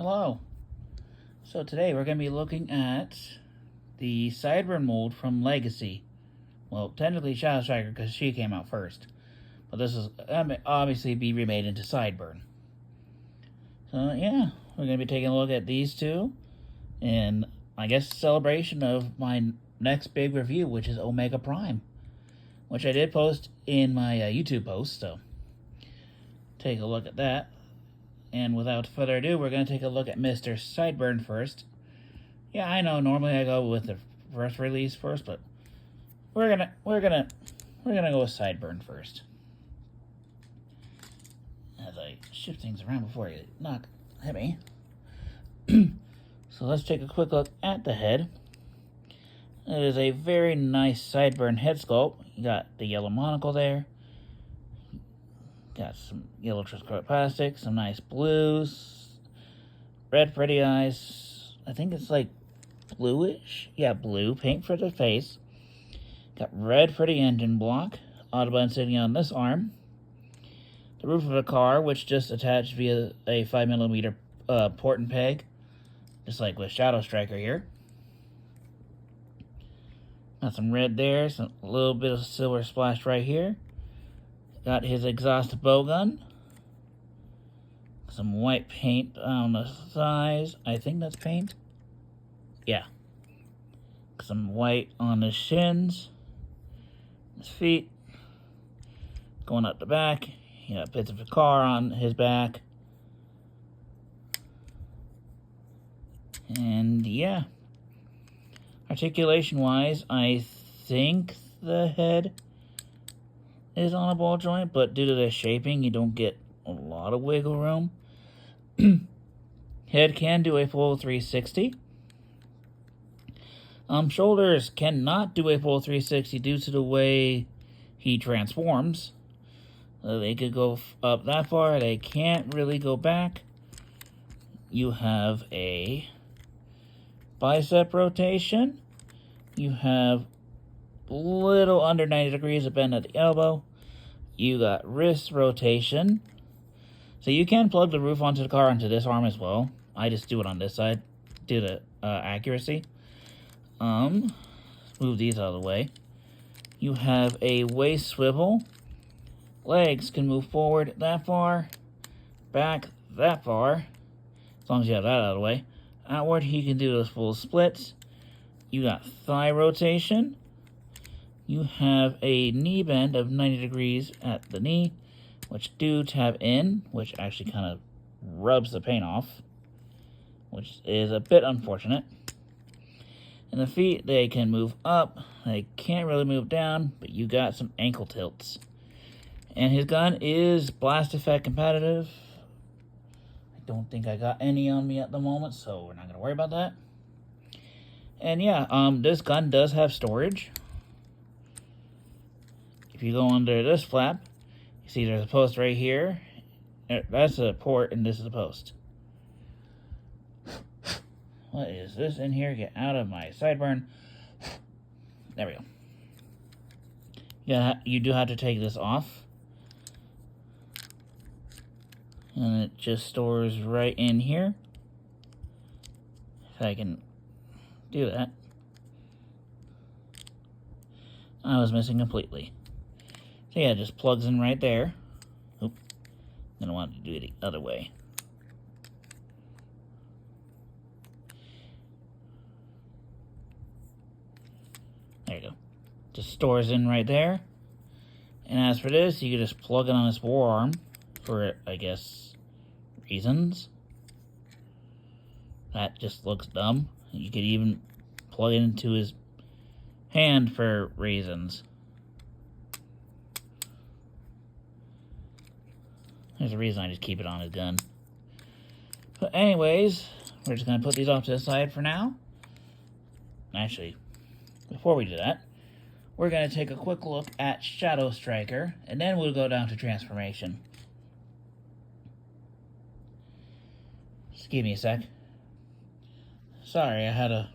Hello. So today we're going to be looking at the Sideburn mold from Legacy. Well, technically Shadow Striker because she came out first. But this is obviously be remade into Sideburn. So yeah, we're going to be taking a look at these two. And I guess celebration of my next big review, which is Omega Prime. Which I did post in my YouTube post, so take a look at that. And without further ado, we're going to take a look at Mr. Sideburn first. Yeah, I know normally I go with the first release first, but we're gonna go with Sideburn first. As I shift things around before you hit me. So let's take a quick look at the head. It is a very nice Sideburn head sculpt. You got the yellow monocle there. Got some yellow transparent plastic, some nice blues, red pretty eyes. I think it's like bluish. Yeah, blue paint for the face. Got red pretty engine block. Autobahn insignia on this arm. The roof of the car, which just attached via a 5mm port and peg, just like with Shadow Striker here. Got some red there, a little bit of silver splashed right here. Got his exhaust bow gun. Some white paint on the thighs. I think that's paint. Yeah. Some white on his shins. His feet. Going up the back. You got bits of a car on his back. And yeah. Articulation-wise, I think the head is on a ball joint, but due to the shaping, you don't get a lot of wiggle room. Head can do a full 360. Shoulders cannot do a full 360 due to the way he transforms. They could go up that far. They can't really go back. You have a bicep rotation. You have little under 90 degrees of bend at the elbow. You got wrist rotation. So you can plug the roof onto the car onto this arm as well. I just do it on this side due to accuracy. Move these out of the way. You have a waist swivel. Legs can move forward that far, back that far, as long as you have that out of the way. Outward, he can do those full splits. You got thigh rotation. You have a knee bend of 90 degrees at the knee, which do tap in, which actually kind of rubs the paint off, which is a bit unfortunate. And the feet, they can move up. They can't really move down, but you got some ankle tilts. And his gun is blast effect competitive. I don't think I got any on me at the moment, so we're not going to worry about that. And yeah, this gun does have storage. If you go under this flap, you see there's a post right here. That's a port, and this is a post. What is this in here? Get out of my Sideburn. There we go. Yeah, you do have to take this off. And it just stores right in here. If I can do that. I was missing completely. So yeah, it just plugs in right there. Oop. Then I wanted to do it the other way. There you go. Just stores in right there. And as for this, you can just plug it on his forearm for, I guess, reasons. That just looks dumb. You could even plug it into his hand for reasons. There's a reason I just keep it on his gun. But anyways, we're just going to put these off to the side for now. Actually, before we do that, we're going to take a quick look at Shadow Striker, and then we'll go down to Transformation. Just give me a sec. Sorry, I had to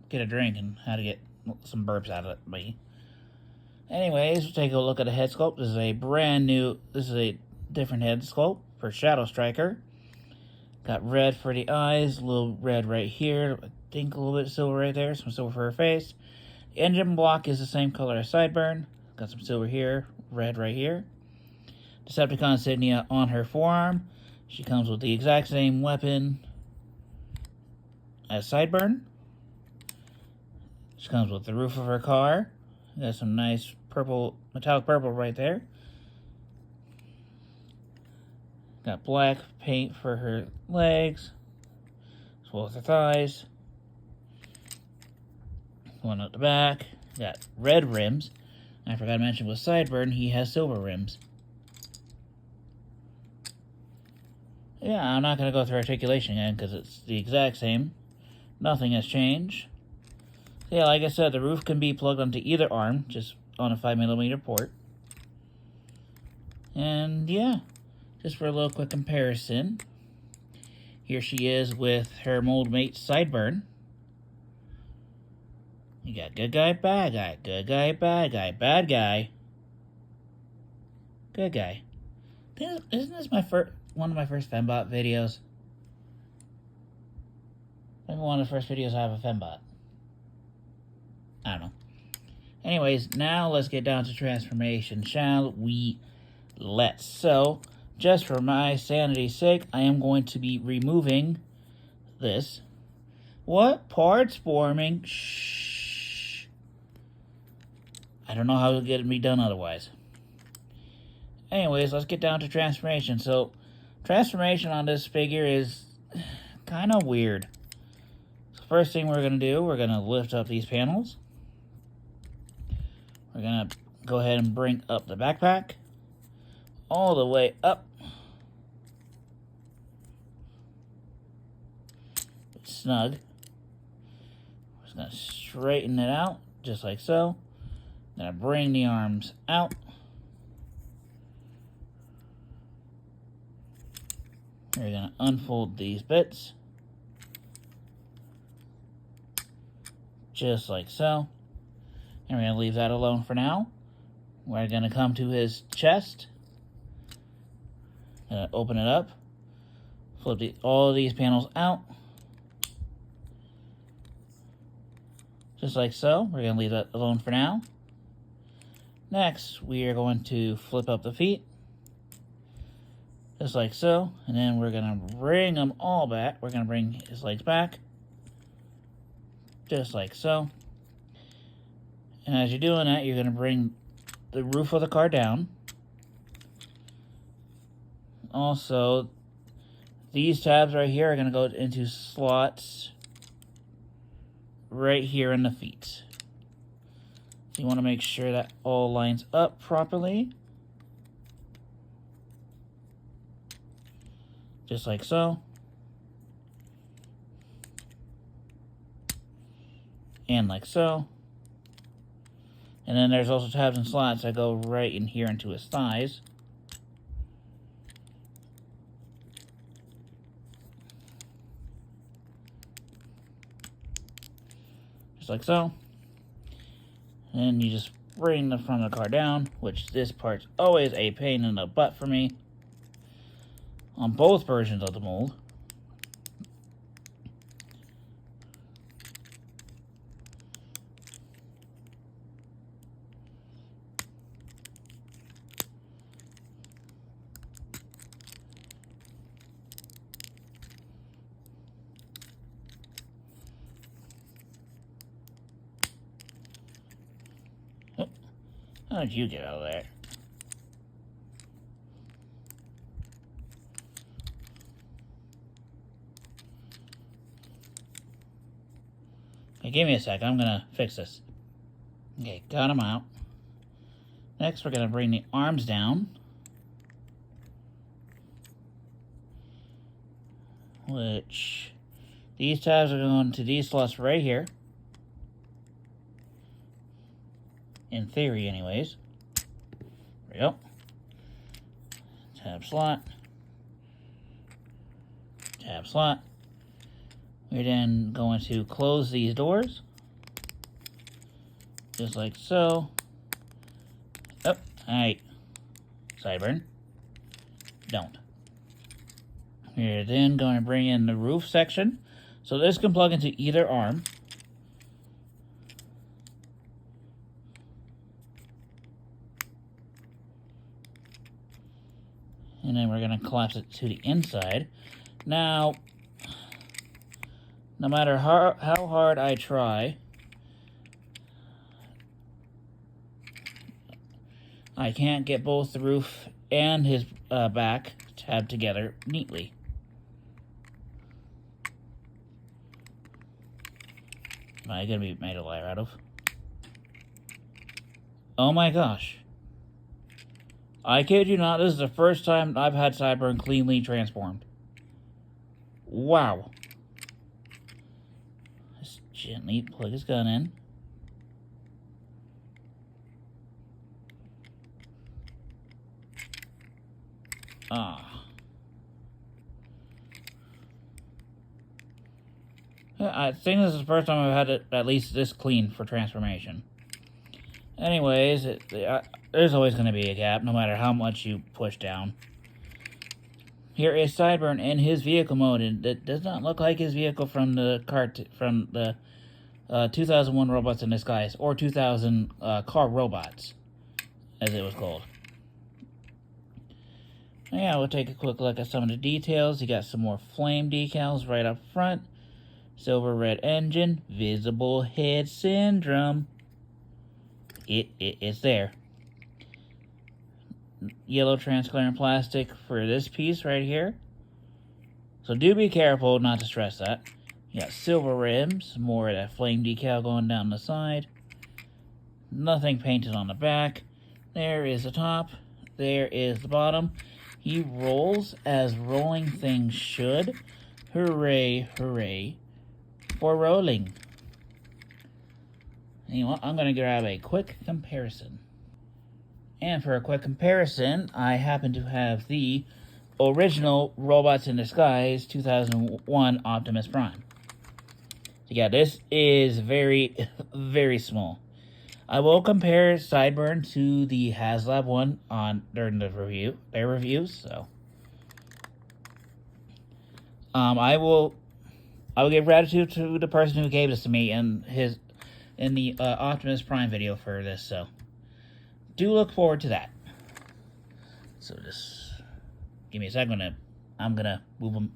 get a drink and had to get some burps out of me. Anyways, we'll take a look at a head sculpt. This is a different head sculpt for Shadow Striker. Got red for the eyes, a little red right here. I think a little bit of silver right there, some silver for her face. The engine block is the same color as Sideburn. Got some silver here, red right here. Decepticon insignia on her forearm. She comes with the exact same weapon as Sideburn. She comes with the roof of her car. Got some nice purple, metallic purple right there. Got black paint for her legs, as well as her thighs. One at the back. Got red rims. I forgot to mention with Sideburn, he has silver rims. Yeah, I'm not going to go through articulation again because it's the exact same. Nothing has changed. So yeah, like I said, the roof can be plugged onto either arm, just on a 5mm port. And yeah, just for a little quick comparison, here she is with her mold mate Sideburn. You got good guy, bad guy, good guy, bad guy, bad guy, good guy. Isn't this one of my first Fembot videos? Maybe one of the first videos I have a Fembot. I don't know. Anyways, now let's get down to transformation, shall we? Let's. So, just for my sanity's sake, I am going to be removing this. What? Parts forming? Shh. I don't know how it'll get me done otherwise. Anyways, let's get down to transformation. So, transformation on this figure is kind of weird. So first thing we're going to do, we're going to lift up these panels. We're going to go ahead and bring up the backpack all the way up. It's snug. We're just going to straighten it out, just like so. Going to bring the arms out. We're going to unfold these bits. Just like so. And we're going to leave that alone for now. We're going to come to his chest. Open it up. Flip all of these panels out. Just like so. We're going to leave that alone for now. Next, we are going to flip up the feet. Just like so. And then we're going to bring them all back. We're going to bring his legs back. Just like so. And as you're doing that, you're going to bring the roof of the car down. Also, these tabs right here are going to go into slots right here in the feet. So you want to make sure that all lines up properly. Just like so. And like so. And then there's also tabs and slots that go right in here into his thighs. Just like so. And then you just bring the front of the car down, which this part's always a pain in the butt for me on both versions of the mold. How did you get out of there? Okay, give me a sec. I'm gonna fix this. Okay, got him out. Next, we're gonna bring the arms down. Which, these tabs are going to these slots right here. In theory, anyways. There we go. Tab slot. Tab slot. We're then going to close these doors. Just like so. Oh, alright. Sideburn. Don't. We're then going to bring in the roof section. So this can plug into either arm. And then we're going to collapse it to the inside. Now, no matter how hard I try, I can't get both the roof and his back tabbed together neatly. Am I going to be made a liar out of? Oh my gosh. I kid you not, this is the first time I've had Sideburn cleanly transformed. Wow. Just gently plug his gun in. I think this is the first time I've had it at least this clean for transformation. Anyways, there's always going to be a gap, no matter how much you push down. Here is Sideburn in his vehicle mode, and it does not look like his vehicle from the 2001 Robots in Disguise, or 2000 Car Robots, as it was called. Yeah, we'll take a quick look at some of the details. You got some more flame decals right up front. Silver red engine, visible head syndrome. It's there. Yellow transparent plastic for this piece right here. So do be careful not to stress that. You got silver rims, more of that flame decal going down the side. Nothing painted on the back. There is the top. There is the bottom. He rolls as rolling things should. Hooray, hooray for rolling. You know what? I'm going to grab a quick comparison. And for a quick comparison, I happen to have the original Robots in Disguise 2001 Optimus Prime. So yeah, this is very, very small. I will compare Sideburn to the HasLab one during their reviews. So, I will give gratitude to the person who gave this to me in the Optimus Prime video for this. So, do look forward to that. So just give me a sec. I'm gonna move them.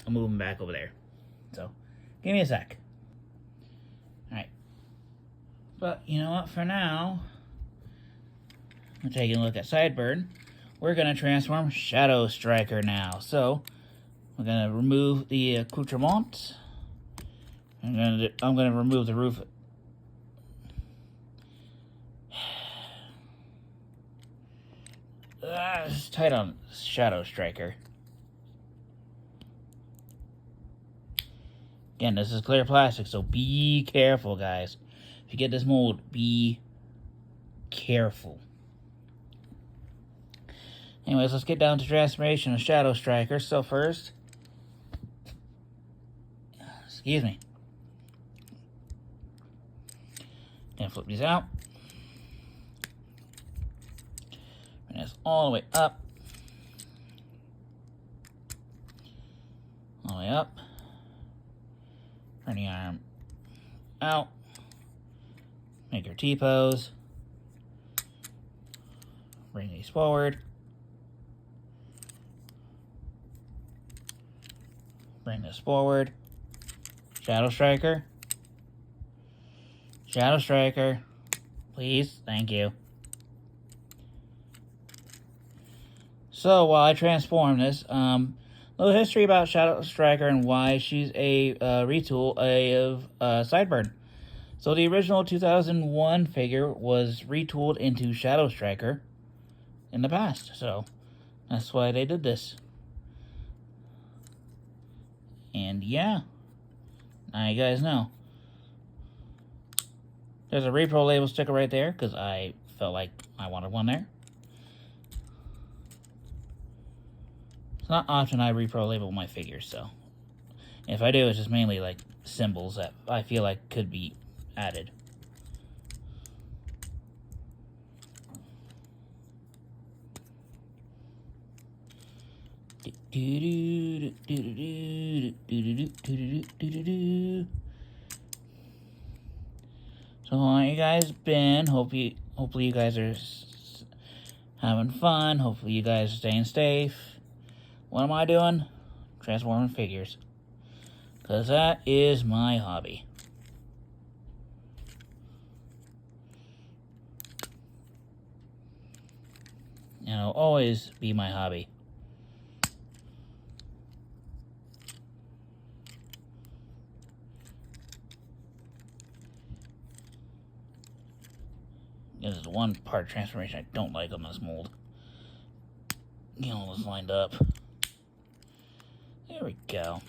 I'll move them back over there. So, give me a sec. All right. But you know what? For now, I'm taking a look at Sideburn. We're gonna transform Shadow Striker now. So we're gonna remove the accoutrement. I'm gonna remove the roof. It's tight on Shadow Striker. Again, this is clear plastic, so be careful, guys. If you get this mold, be careful. Anyways, let's get down to transformation of Shadow Striker. So first, excuse me. Gonna flip these out. Bring this all the way up. All the way up. Turn the arm out. Make your T-pose. Bring these forward. Bring this forward. Shadow Striker. Shadow Striker. Please. Thank you. So, while I transform this, little history about Shadow Striker and why she's a retool of Sideburn. So the original 2001 figure was retooled into Shadow Striker in the past. So that's why they did this. And yeah, now you guys know. There's a repro label sticker right there because I felt like I wanted one there. It's not often I repro label my figures, so if I do, it's just mainly like symbols that I feel like could be added. So how you guys been? Hopefully you guys are having fun. Hopefully you guys are staying safe. What am I doing? Transforming figures. Because that is my hobby. And it'll always be my hobby. There's one part transformation I don't like on this mold. Get all this lined up. There we go.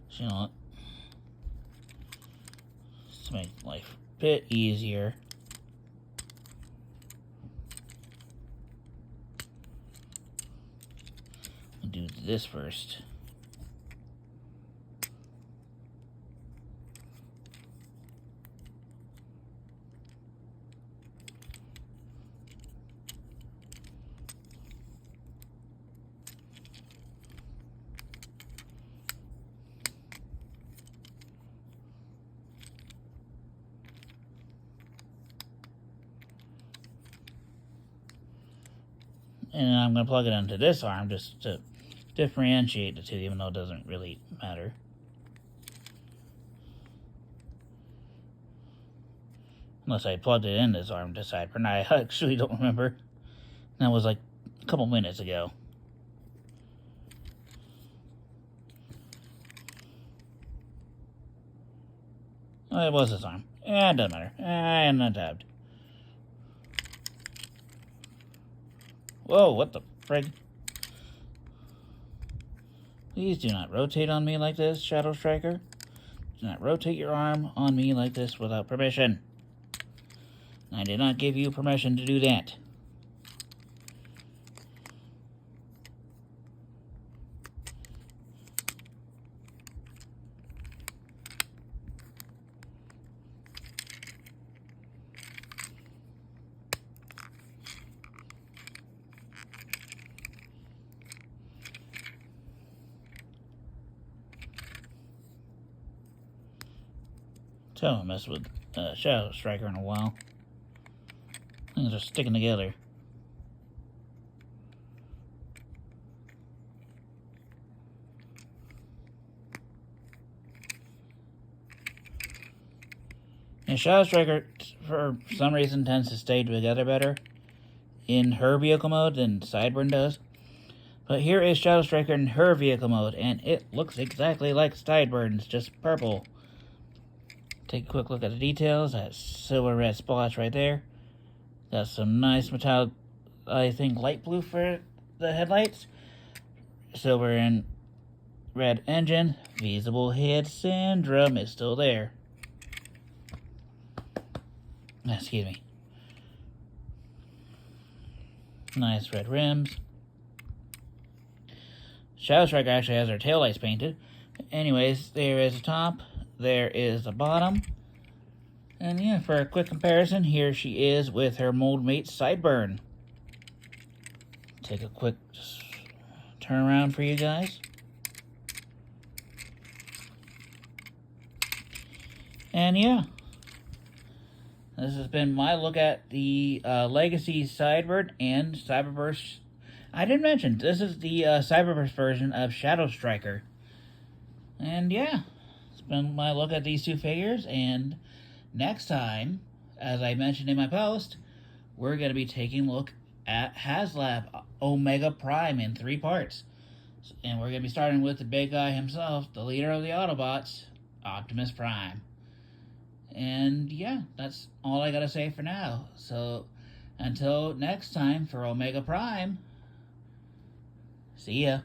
So, you know what? Just to make life a bit easier. I'll do this first. And I'm going to plug it into this arm just to differentiate the two, even though it doesn't really matter. Unless I plugged it in this arm to Sideburn. I actually don't remember. That was like a couple minutes ago. Oh, it was this arm. Yeah, it doesn't matter. I'm not tabbed. Whoa, what the frig? Please do not rotate on me like this, Shadow Striker. Do not rotate your arm on me like this without permission. I did not give you permission to do that. So I haven't messed with Shadow Striker in a while. Things are sticking together. And Shadow Striker, for some reason, tends to stay together better in her vehicle mode than Sideburn does. But here is Shadow Striker in her vehicle mode, and it looks exactly like Sideburn's, just purple. Take a quick look at the details. That silver red splotch right there. Got some nice metallic, I think, light blue for the headlights. Silver and red engine. Visible head syndrome is still there. Excuse me. Nice red rims. Shadow Striker actually has her taillights painted. Anyways, there is the top. There is the bottom. And yeah, for a quick comparison, here she is with her mold mate Sideburn. Take a quick turn around for you guys. And yeah, this has been my look at the Legacy Sideburn and Cyberverse. I didn't mention, this is the Cyberverse version of Shadow Striker. And yeah, it's been my look at these two figures, and next time, as I mentioned in my post, we're going to be taking a look at HasLab Omega Prime in 3 parts. And we're going to be starting with the big guy himself, the leader of the Autobots, Optimus Prime. And yeah, that's all I got to say for now. So until next time for Omega Prime, see ya.